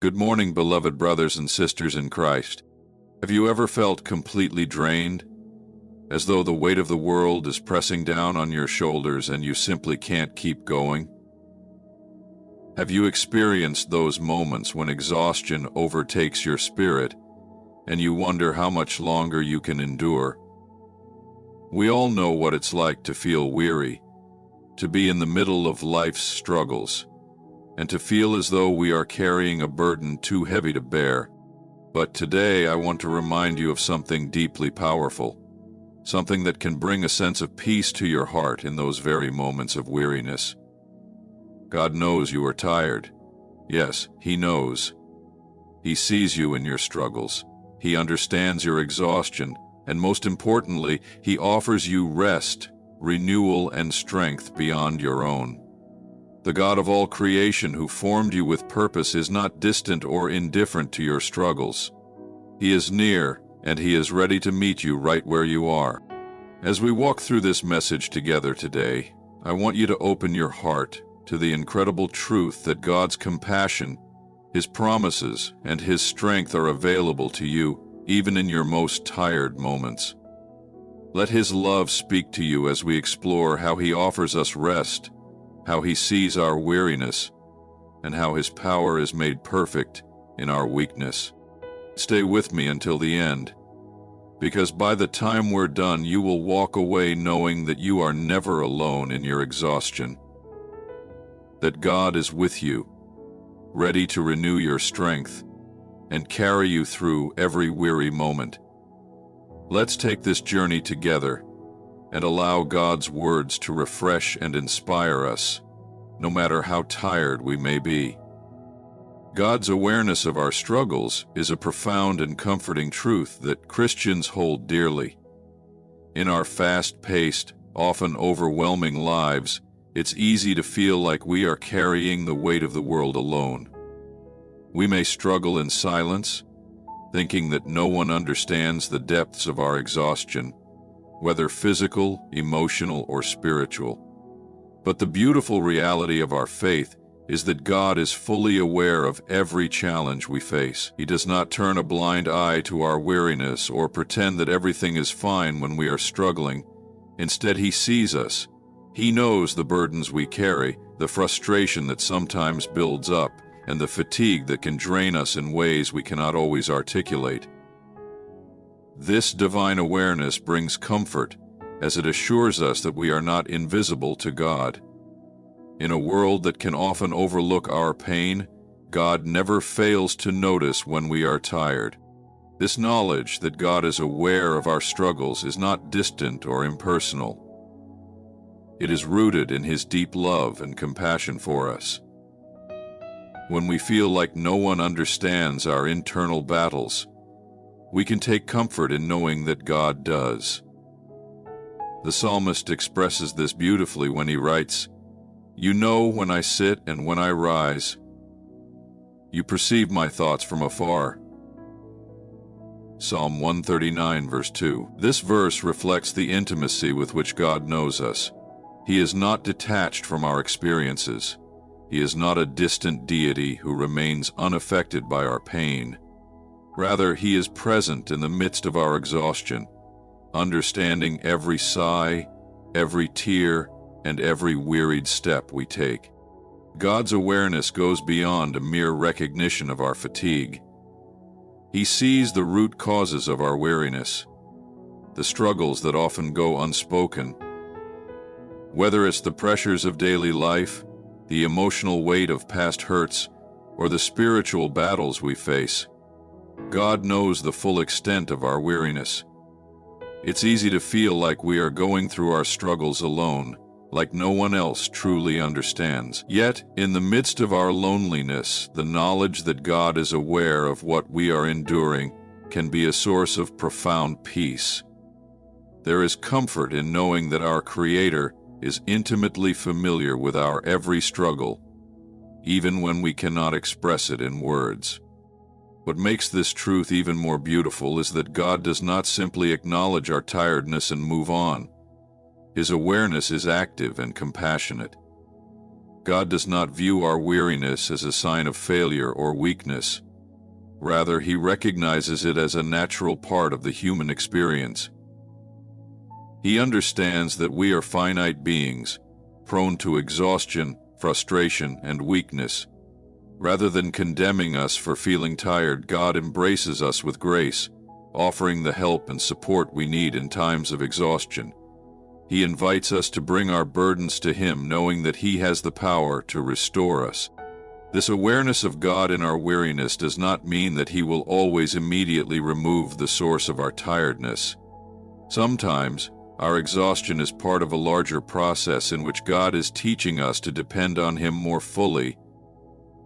Good morning, beloved brothers and sisters in Christ. Have you ever felt completely drained, as though the weight of the world is pressing down on your shoulders and you simply can't keep going? Have you experienced those moments when exhaustion overtakes your spirit and you wonder how much longer you can endure? We all know what it's like to feel weary, to be in the middle of life's struggles, and to feel as though we are carrying a burden too heavy to bear. But today I want to remind you of something deeply powerful, something that can bring a sense of peace to your heart in those very moments of weariness. God knows you are tired. Yes, He knows. He sees you in your struggles. He understands your exhaustion, and most importantly, He offers you rest, renewal, and strength beyond your own. The God of all creation who formed you with purpose is not distant or indifferent to your struggles. He is near, and He is ready to meet you right where you are. As we walk through this message together today, I want you to open your heart to the incredible truth that God's compassion, His promises, and His strength are available to you, even in your most tired moments. Let His love speak to you as we explore how He offers us rest, how He sees our weariness, and how His power is made perfect in our weakness. Stay with me until the end, because by the time we're done, you will walk away knowing that you are never alone in your exhaustion, that God is with you, ready to renew your strength and carry you through every weary moment. Let's take this journey together and allow God's words to refresh and inspire us, no matter how tired we may be. God's awareness of our struggles is a profound and comforting truth that Christians hold dearly. In our fast-paced, often overwhelming lives, it's easy to feel like we are carrying the weight of the world alone. We may struggle in silence, thinking that no one understands the depths of our exhaustion, whether physical, emotional, or spiritual. But the beautiful reality of our faith is that God is fully aware of every challenge we face. He does not turn a blind eye to our weariness or pretend that everything is fine when we are struggling. Instead, He sees us. He knows the burdens we carry, the frustration that sometimes builds up, and the fatigue that can drain us in ways we cannot always articulate. This divine awareness brings comfort, as it assures us that we are not invisible to God. In a world that can often overlook our pain, God never fails to notice when we are tired. This knowledge that God is aware of our struggles is not distant or impersonal. It is rooted in His deep love and compassion for us. When we feel like no one understands our internal battles, we can take comfort in knowing that God does. The psalmist expresses this beautifully when he writes, "You know when I sit and when I rise. You perceive my thoughts from afar." Psalm 139, verse 2. This verse reflects the intimacy with which God knows us. He is not detached from our experiences. He is not a distant deity who remains unaffected by our pain. Rather, He is present in the midst of our exhaustion, understanding every sigh, every tear, and every wearied step we take. God's awareness goes beyond a mere recognition of our fatigue. He sees the root causes of our weariness, the struggles that often go unspoken. Whether it's the pressures of daily life, the emotional weight of past hurts, or the spiritual battles we face, God knows the full extent of our weariness. It's easy to feel like we are going through our struggles alone, like no one else truly understands. Yet, in the midst of our loneliness, the knowledge that God is aware of what we are enduring can be a source of profound peace. There is comfort in knowing that our Creator is intimately familiar with our every struggle, even when we cannot express it in words. What makes this truth even more beautiful is that God does not simply acknowledge our tiredness and move on. His awareness is active and compassionate. God does not view our weariness as a sign of failure or weakness. Rather, He recognizes it as a natural part of the human experience. He understands that we are finite beings, prone to exhaustion, frustration, and weakness. Rather than condemning us for feeling tired, God embraces us with grace, offering the help and support we need in times of exhaustion. He invites us to bring our burdens to Him, knowing that He has the power to restore us. This awareness of God in our weariness does not mean that He will always immediately remove the source of our tiredness. Sometimes, our exhaustion is part of a larger process in which God is teaching us to depend on Him more fully.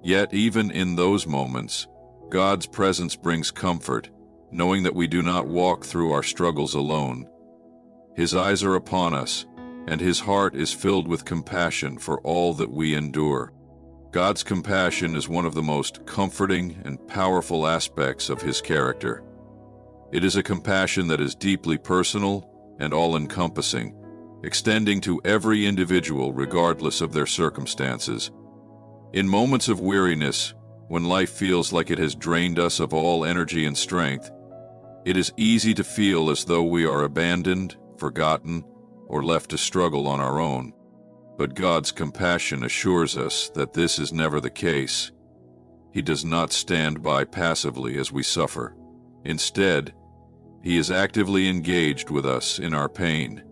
Yet, even in those moments, God's presence brings comfort, knowing that we do not walk through our struggles alone. His eyes are upon us, and His heart is filled with compassion for all that we endure. God's compassion is one of the most comforting and powerful aspects of His character. It is a compassion that is deeply personal and all-encompassing, extending to every individual regardless of their circumstances. In moments of weariness, when life feels like it has drained us of all energy and strength, it is easy to feel as though we are abandoned, forgotten, or left to struggle on our own. But God's compassion assures us that this is never the case. He does not stand by passively as we suffer. Instead, He is actively engaged with us in our pain.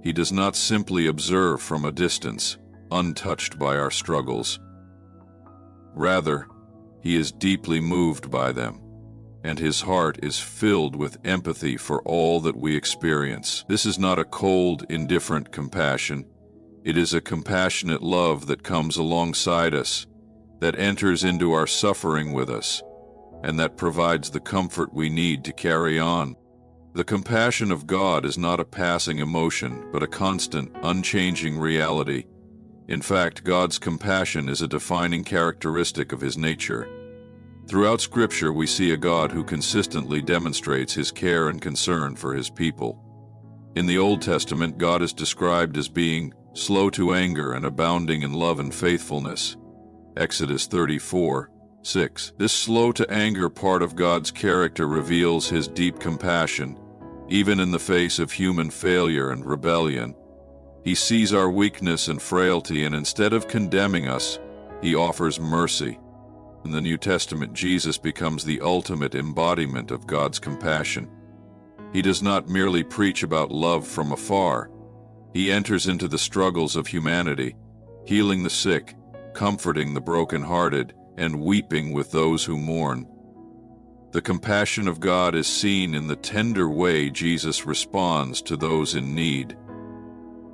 He does not simply observe from a distance, untouched by our struggles. Rather, He is deeply moved by them, and His heart is filled with empathy for all that we experience. This is not a cold, indifferent compassion. It is a compassionate love that comes alongside us, that enters into our suffering with us, and that provides the comfort we need to carry on. The compassion of God is not a passing emotion, but a constant, unchanging reality. In fact, God's compassion is a defining characteristic of His nature. Throughout Scripture, we see a God who consistently demonstrates His care and concern for His people. In the Old Testament, God is described as being slow to anger and abounding in love and faithfulness. Exodus 34:6. This slow-to-anger part of God's character reveals His deep compassion, even in the face of human failure and rebellion. He sees our weakness and frailty, and instead of condemning us, He offers mercy. In the New Testament, Jesus becomes the ultimate embodiment of God's compassion. He does not merely preach about love from afar. He enters into the struggles of humanity, healing the sick, comforting the brokenhearted, and weeping with those who mourn. The compassion of God is seen in the tender way Jesus responds to those in need,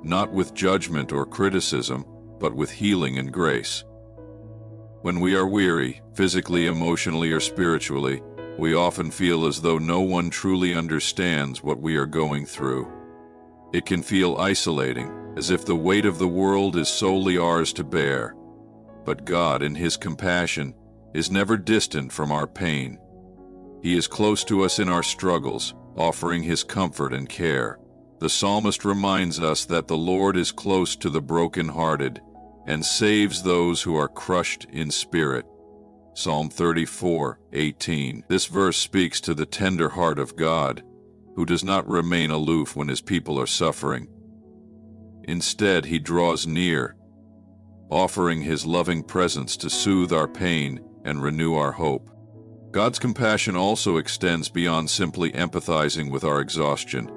not with judgment or criticism, but with healing and grace. When we are weary, physically, emotionally, or spiritually, we often feel as though no one truly understands what we are going through. It can feel isolating, as if the weight of the world is solely ours to bear. But God, in His compassion, is never distant from our pain. He is close to us in our struggles, offering His comfort and care. The psalmist reminds us that the Lord is close to the brokenhearted and saves those who are crushed in spirit. Psalm 34:18. This verse speaks to the tender heart of God, who does not remain aloof when His people are suffering. Instead, He draws near, offering His loving presence to soothe our pain and renew our hope. God's compassion also extends beyond simply empathizing with our exhaustion.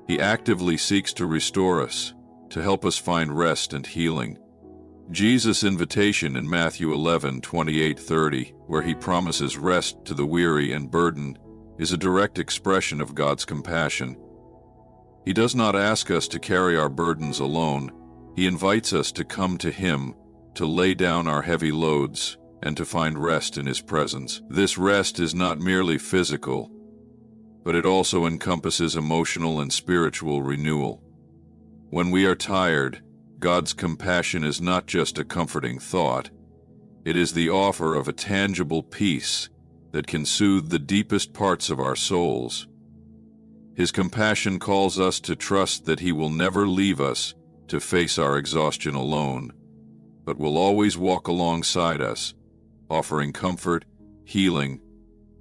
He actively seeks to restore us, to help us find rest and healing. Jesus' invitation in Matthew 11:28-30, where He promises rest to the weary and burdened, is a direct expression of God's compassion. He does not ask us to carry our burdens alone. He invites us to come to Him, to lay down our heavy loads, and to find rest in His presence. This rest is not merely physical, but it also encompasses emotional and spiritual renewal. When we are tired, God's compassion is not just a comforting thought. It is the offer of a tangible peace that can soothe the deepest parts of our souls. His compassion calls us to trust that He will never leave us to face our exhaustion alone. but will always walk alongside us, offering comfort, healing,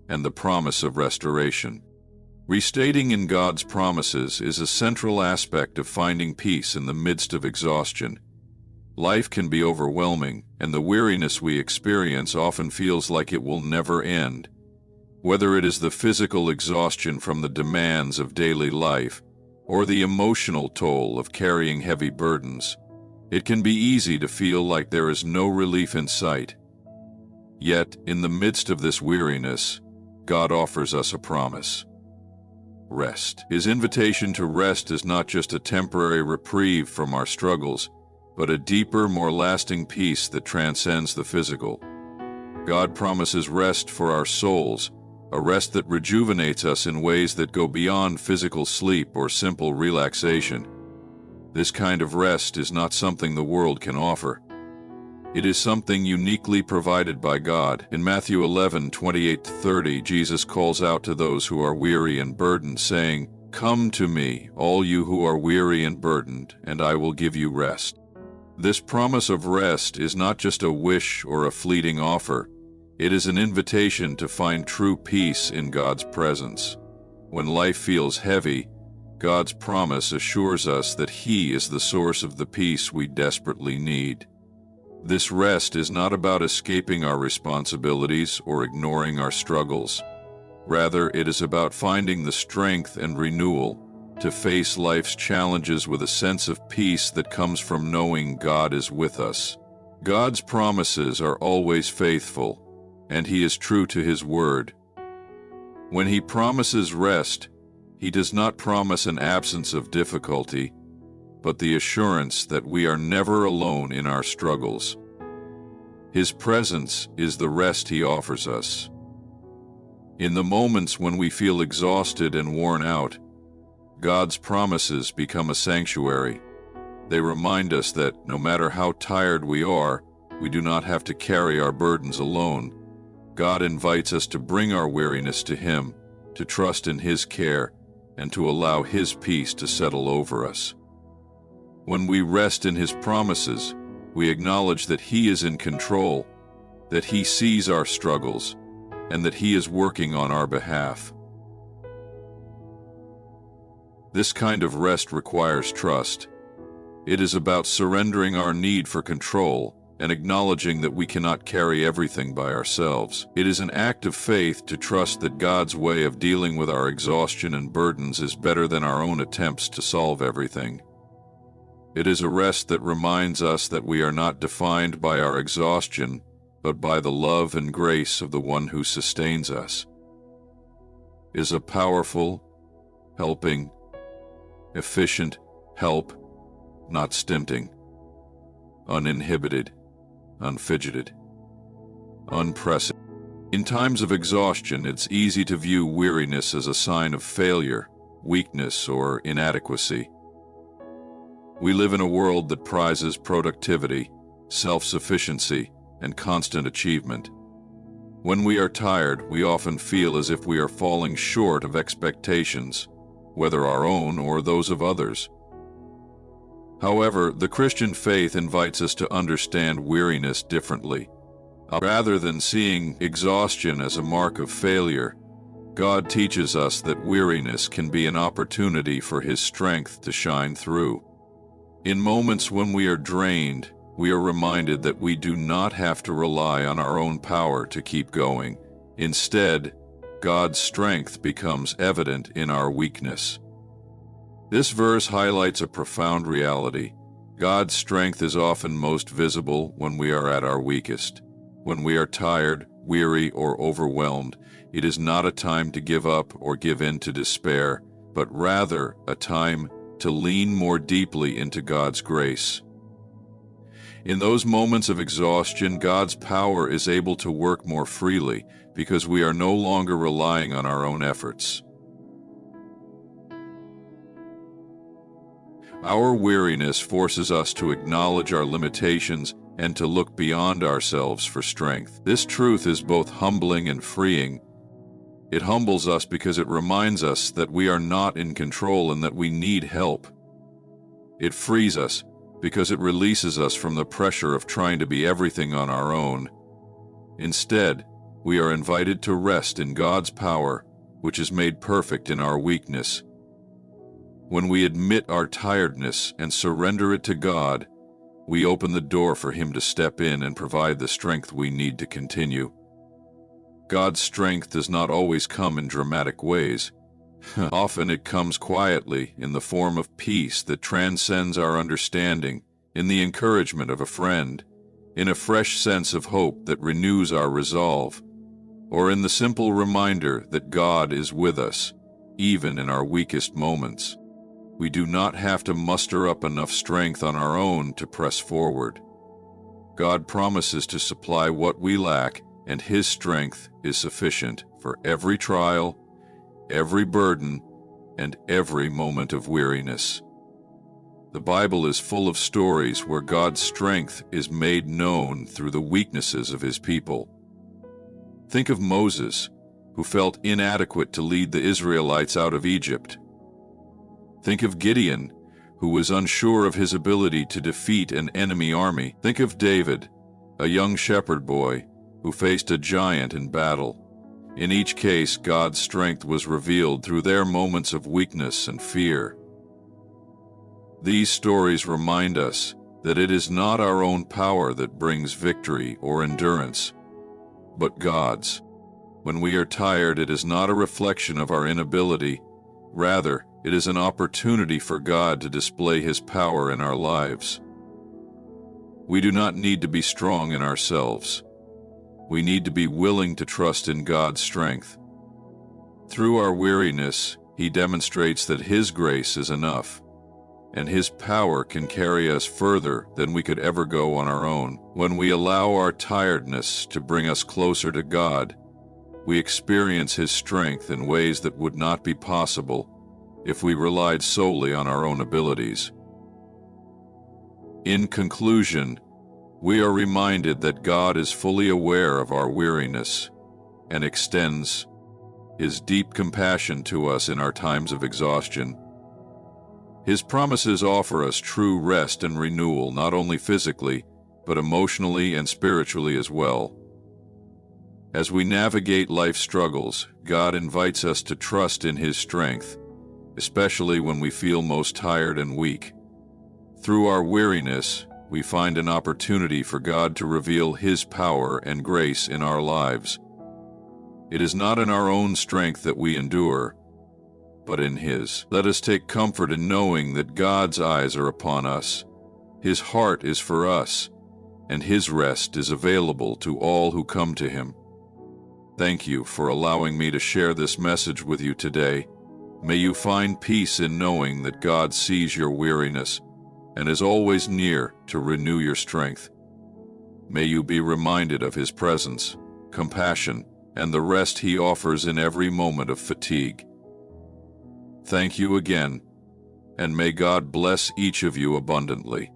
and the promise of restoration. Restating in God's promises is a central aspect of finding peace in the midst of exhaustion. Life can be overwhelming, and the weariness we experience often feels like it will never end. Whether it is the physical exhaustion from the demands of daily life, or the emotional toll of carrying heavy burdens, it can be easy to feel like there is no relief in sight. Yet, in the midst of this weariness, God offers us a promise. Rest. His invitation to rest is not just a temporary reprieve from our struggles, but a deeper, more lasting peace that transcends the physical. God promises rest for our souls, a rest that rejuvenates us in ways that go beyond physical sleep or simple relaxation. This kind of rest is not something the world can offer. It is something uniquely provided by God. In Matthew 11:28-30, Jesus calls out to those who are weary and burdened, saying, "Come to me, all you who are weary and burdened, and I will give you rest." This promise of rest is not just a wish or a fleeting offer. It is an invitation to find true peace in God's presence. When life feels heavy, God's promise assures us that He is the source of the peace we desperately need. This rest is not about escaping our responsibilities or ignoring our struggles. Rather, it is about finding the strength and renewal to face life's challenges with a sense of peace that comes from knowing God is with us. God's promises are always faithful, and He is true to His word. When He promises rest, He does not promise an absence of difficulty, but the assurance that we are never alone in our struggles. His presence is the rest He offers us. In the moments when we feel exhausted and worn out, God's promises become a sanctuary. They remind us that no matter how tired we are, we do not have to carry our burdens alone. God invites us to bring our weariness to Him, to trust in His care, and to allow His peace to settle over us. When we rest in His promises, we acknowledge that He is in control, that He sees our struggles, and that He is working on our behalf. This kind of rest requires trust. It is about surrendering our need for control and acknowledging that we cannot carry everything by ourselves. It is an act of faith to trust that God's way of dealing with our exhaustion and burdens is better than our own attempts to solve everything. It is a rest that reminds us that we are not defined by our exhaustion, but by the love and grace of the one who sustains us. It is a powerful, helping, efficient help, not stinting, uninhibited, unfidgeted, unpressing. In times of exhaustion, it's easy to view weariness as a sign of failure, weakness, or inadequacy. We live in a world that prizes productivity, self-sufficiency, and constant achievement. When we are tired, we often feel as if we are falling short of expectations, whether our own or those of others. However, the Christian faith invites us to understand weariness differently. Rather than seeing exhaustion as a mark of failure, God teaches us that weariness can be an opportunity for His strength to shine through. In moments when we are drained, we are reminded that we do not have to rely on our own power to keep going. Instead, God's strength becomes evident in our weakness. This verse highlights a profound reality. God's strength is often most visible when we are at our weakest. When we are tired, weary, or overwhelmed, it is not a time to give up or give in to despair, but rather a time to lean more deeply into God's grace. In those moments of exhaustion, God's power is able to work more freely because we are no longer relying on our own efforts. Our weariness forces us to acknowledge our limitations and to look beyond ourselves for strength. This truth is both humbling and freeing. It humbles us because it reminds us that we are not in control and that we need help. It frees us because it releases us from the pressure of trying to be everything on our own. Instead, we are invited to rest in God's power, which is made perfect in our weakness. When we admit our tiredness and surrender it to God, we open the door for Him to step in and provide the strength we need to continue. God's strength does not always come in dramatic ways. Often it comes quietly in the form of peace that transcends our understanding, in the encouragement of a friend, in a fresh sense of hope that renews our resolve, or in the simple reminder that God is with us, even in our weakest moments. We do not have to muster up enough strength on our own to press forward. God promises to supply what we lack, and His strength is sufficient for every trial, every burden, and every moment of weariness. The Bible is full of stories where God's strength is made known through the weaknesses of His people. Think of Moses, who felt inadequate to lead the Israelites out of Egypt. Think of Gideon, who was unsure of his ability to defeat an enemy army. Think of David, a young shepherd boy who faced a giant in battle. In each case, God's strength was revealed through their moments of weakness and fear. These stories remind us that it is not our own power that brings victory or endurance, but God's. When we are tired, it is not a reflection of our inability. Rather, it is an opportunity for God to display His power in our lives. We do not need to be strong in ourselves. We need to be willing to trust in God's strength. Through our weariness, He demonstrates that His grace is enough, and His power can carry us further than we could ever go on our own. When we allow our tiredness to bring us closer to God, we experience His strength in ways that would not be possible if we relied solely on our own abilities. In conclusion, we are reminded that God is fully aware of our weariness and extends His deep compassion to us in our times of exhaustion. His promises offer us true rest and renewal, not only physically, but emotionally and spiritually as well. As we navigate life's struggles, God invites us to trust in His strength, especially when we feel most tired and weak. Through our weariness, we find an opportunity for God to reveal His power and grace in our lives. It is not in our own strength that we endure, but in His. Let us take comfort in knowing that God's eyes are upon us, His heart is for us, and His rest is available to all who come to Him. Thank you for allowing me to share this message with you today. May you find peace in knowing that God sees your weariness and is always near to renew your strength. May you be reminded of His presence, compassion, and the rest He offers in every moment of fatigue. Thank you again, and may God bless each of you abundantly.